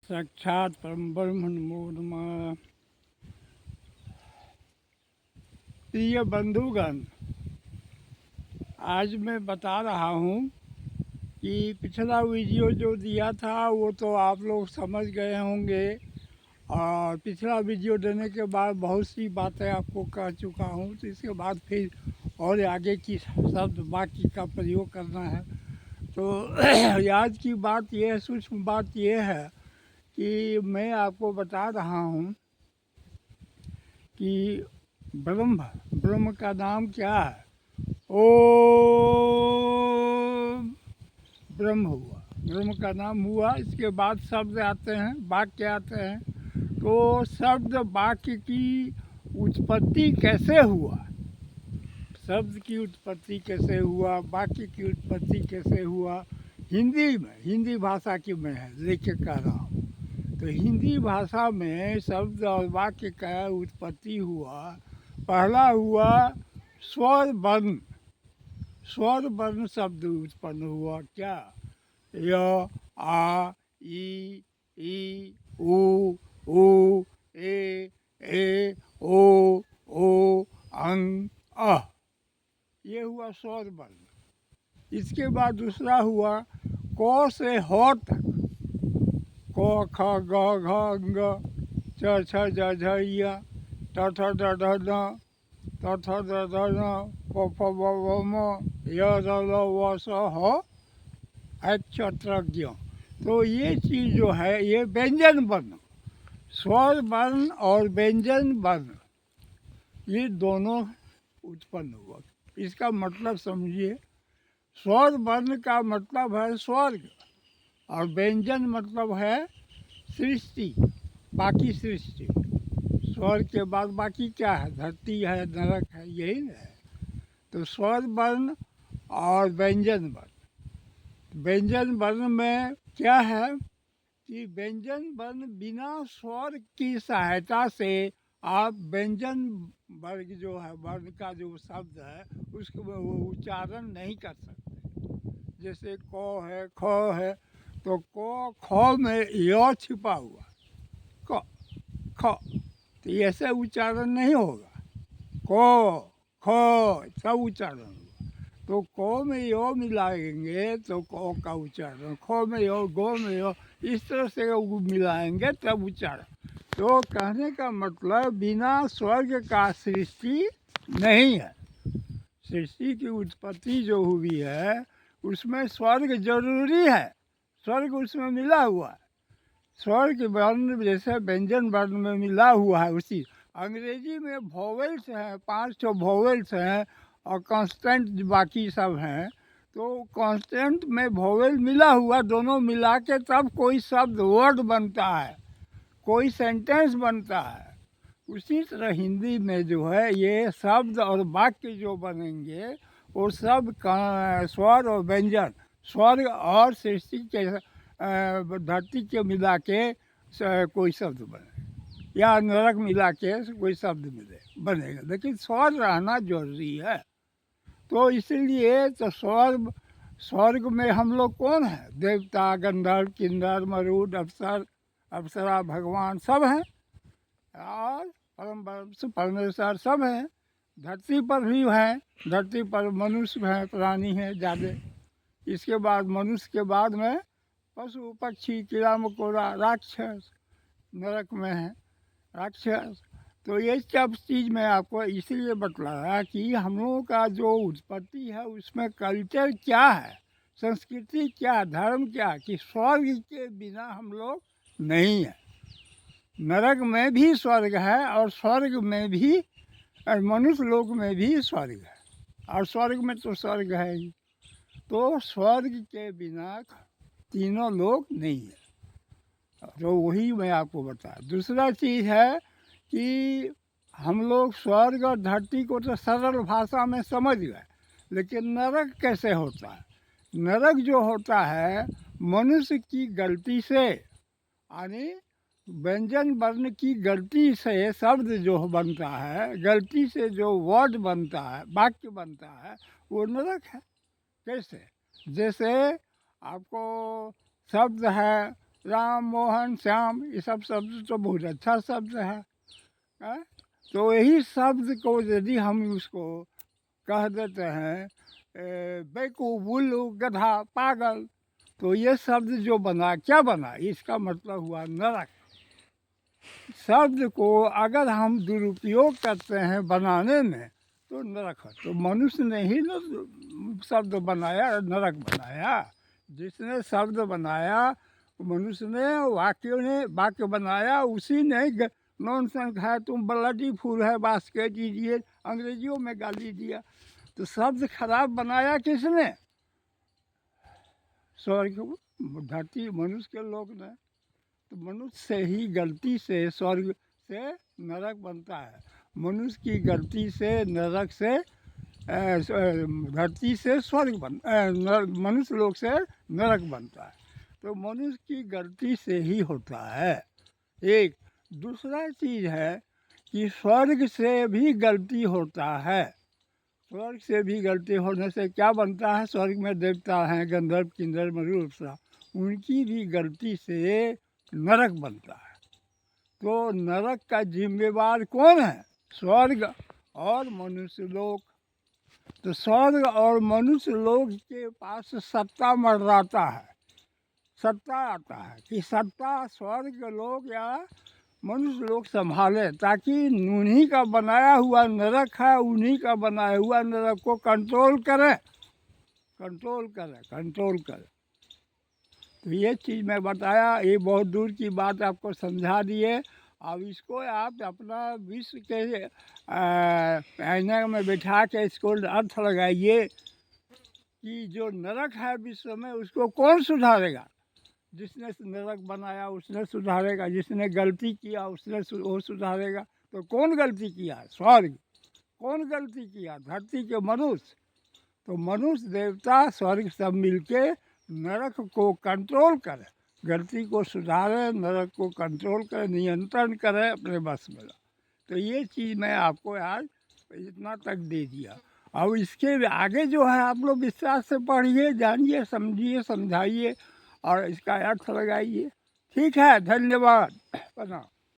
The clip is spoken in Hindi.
साक्षात परम ब्रह्म नमो नमः। प्रिय बंधुगण, आज मैं बता रहा हूँ कि पिछला वीडियो जो दिया था वो तो आप लोग समझ गए होंगे, और पिछला वीडियो देने के बाद बहुत सी बातें आपको कह चुका हूँ। तो इसके बाद फिर और आगे की शब्द बाकी का प्रयोग करना है। तो आज की बात यह है, सूक्ष्म बात यह है कि मैं आपको बता रहा हूँ कि ब्रह्म का नाम क्या है। ओम ब्रह्म हुआ, ब्रह्म का नाम हुआ। इसके बाद शब्द आते हैं, वाक्य आते हैं। तो शब्द वाक्य की उत्पत्ति कैसे हुआ, शब्द की उत्पत्ति कैसे हुआ, वाक्य की उत्पत्ति कैसे हुआ, हिंदी भाषा की मैं है लेके कह रहा हूँ। तो हिंदी भाषा में शब्द और वाक्य का उत्पत्ति हुआ। पहला हुआ स्वर वर्ण शब्द उत्पन्न हुआ। क्या? य, आ, ई, उ, ए, ओ, अंग, अ। ये हुआ स्वर वर्ण। इसके बाद दूसरा हुआ क से ह तक, क, ख, ग, घ, ङ, च, छ, ज, झ, य, ट, ठ, ड, ढ, ण, त, थ, द, ध, न, प, फ, ब, भ, म, य, र, ल, व, स, ह, ज्ञ। तो ये चीज़ जो है, ये व्यंजन वर्ण, स्वर वर्ण और व्यंजन वर्ण, ये दोनों उत्पन्न हुआ। इसका मतलब समझिए, स्वर वर्ण का मतलब है स्वर्ग, और व्यंजन मतलब है सृष्टि, बाकी सृष्टि। स्वर के बाद बाकी क्या है? धरती है, नरक है, यही ना है। तो स्वर वर्ण और व्यंजन वर्ण। व्यंजन वर्ण में क्या है कि व्यंजन वर्ण बिना स्वर की सहायता से आप व्यंजन वर्ग जो है, वर्ण का जो शब्द है, उसको वो उच्चारण नहीं कर सकते। जैसे क है, ख है, तो क ख में य छिपा हुआ, क ख, तो ऐसे उच्चारण नहीं होगा। क ख सब उच्चारण होगा। तो क में यो मिलाएंगे तो क का उच्चारण, ख में यो, गो में यो, इस तरह से मिलाएंगे तब उच्चारण। तो कहने का मतलब बिना स्वर्ग का सृष्टि नहीं है। सृष्टि की उत्पत्ति जो हुई है उसमें स्वर्ग जरूरी है, स्वर्ग उसमें मिला हुआ है। स्वर्ग वर्ण जैसे व्यंजन वर्ण में मिला हुआ है, उसी अंग्रेजी में वोवेल्स हैं, 5 वोवेल्स हैं और कांस्टेंट बाकी सब हैं। तो कांस्टेंट में वोवेल मिला हुआ, दोनों मिला के तब कोई शब्द वर्ड बनता है, कोई सेंटेंस बनता है। उसी तरह हिंदी में जो है ये शब्द और वाक्य जो बनेंगे वो सब स्वर और व्यंजन, स्वर्ग और सृष्टि के धरती के मिला के कोई शब्द बने, या नरक मिला के कोई शब्द बनेगा, लेकिन स्वर रहना जरूरी है। तो इसीलिए तो स्वर्ग में हम लोग कौन है? देवता, गंधर्व, किन्नर, मरुद, अप्सरा, भगवान सब हैं, और परमेश्वर सब हैं। धरती पर भी हैं, धरती पर मनुष्य हैं, प्राणी हैं ज़्यादा। इसके बाद मनुष्य के बाद में पशु पक्षी, कीड़ा मकोड़ा, राक्षस नरक में है, राक्षस। तो ये सब चीज़ मैं आपको इसीलिए बतलाया कि हम लोगों का जो उत्पत्ति है उसमें कल्चर क्या है, संस्कृति क्या, धर्म क्या, कि स्वर्ग के बिना हम लोग नहीं है। नरक में भी स्वर्ग है, और स्वर्ग में भी, मनुष्य लोक में भी स्वर्ग है, और स्वर्ग में तो स्वर्ग है ही। तो स्वर्ग के बिना तीनों लोक नहीं है। तो वही मैं आपको बताया। दूसरा चीज़ है कि हम लोग स्वर्ग और धरती को तो सरल भाषा में समझ गए, लेकिन नरक कैसे होता है? नरक जो होता है मनुष्य की गलती से, यानी व्यंजन वर्ण की गलती से शब्द जो बनता है, गलती से जो वर्ड बनता है, वाक्य बनता है, वो नरक है। कैसे? जैसे आपको शब्द है राम मोहन श्याम ये सब शब्द तो बहुत अच्छा शब्द है। हैं? तो यही शब्द को यदि हम उसको कह देते हैं बेवकूफ, उल्लू, गधा, पागल, तो ये शब्द जो बना क्या बना, इसका मतलब हुआ नरक। शब्द को अगर हम दुरुपयोग करते हैं बनाने में तो नरक है। तो मनुष्य ने ही न शब्द बनाया, नरक बनाया। जिसने शब्द बनाया मनुष्य ने, वाक्य बनाया उसी ने। नॉनसेंस है, तुम ब्लडी फूल है, बास्केट इडियट, अंग्रेजियों में गाली दिया। तो शब्द खराब बनाया किसने? स्वर्ग, धरती, मनुष्य के लोग ने। तो मनुष्य से ही गलती से स्वर्ग से नरक बनता है। मनुष्य की गलती से नरक से धरती से स्वर्ग मनुष्य लोग से नरक बनता है। तो मनुष्य की गलती से ही होता है। एक दूसरा चीज़ है कि स्वर्ग से भी गलती होता है। स्वर्ग से भी गलती होने से क्या बनता है? स्वर्ग में देवता हैं, गंधर्व, किन्नर, मरुड़, अप्सरा, उनकी भी गलती से नरक बनता है। तो नरक का जिम्मेवार कौन है? स्वर्ग और मनुष्य लोक। तो स्वर्ग और मनुष्य लोक के पास सत्ता मंडराता है, सत्ता आता है कि सत्ता स्वर्ग लोग या मनुष्य लोग संभाले, ताकि उन्हीं का बनाया हुआ नरक है, उन्हीं का बनाया हुआ नरक को कंट्रोल करे, कंट्रोल करे, कंट्रोल करे। तो ये चीज़ मैं बताया, ये बहुत दूर की बात आपको समझा दिए। अब इसको आप अपना विश्व के आईने में बैठा के इसको अर्थ लगाइए कि जो नरक है विश्व में उसको कौन सुधारेगा? जिसने नरक बनाया उसने सुधारेगा, जिसने गलती किया उसने वो सुधारेगा। तो कौन गलती किया? स्वर्ग। कौन गलती किया? धरती के मनुष्य। तो मनुष्य, देवता, स्वर्ग सब मिलके नरक को कंट्रोल करे, गलती को सुधारे, नरक को कंट्रोल करे, नियंत्रण करे अपने बस में। तो ये चीज़ मैं आपको आज इतना तक दे दिया। अब इसके आगे जो है आप लोग विस्तार से पढ़िए, जानिए, समझिए, समझाइए और इसका अर्थ लगाइए। ठीक है, धन्यवाद, प्रणाम।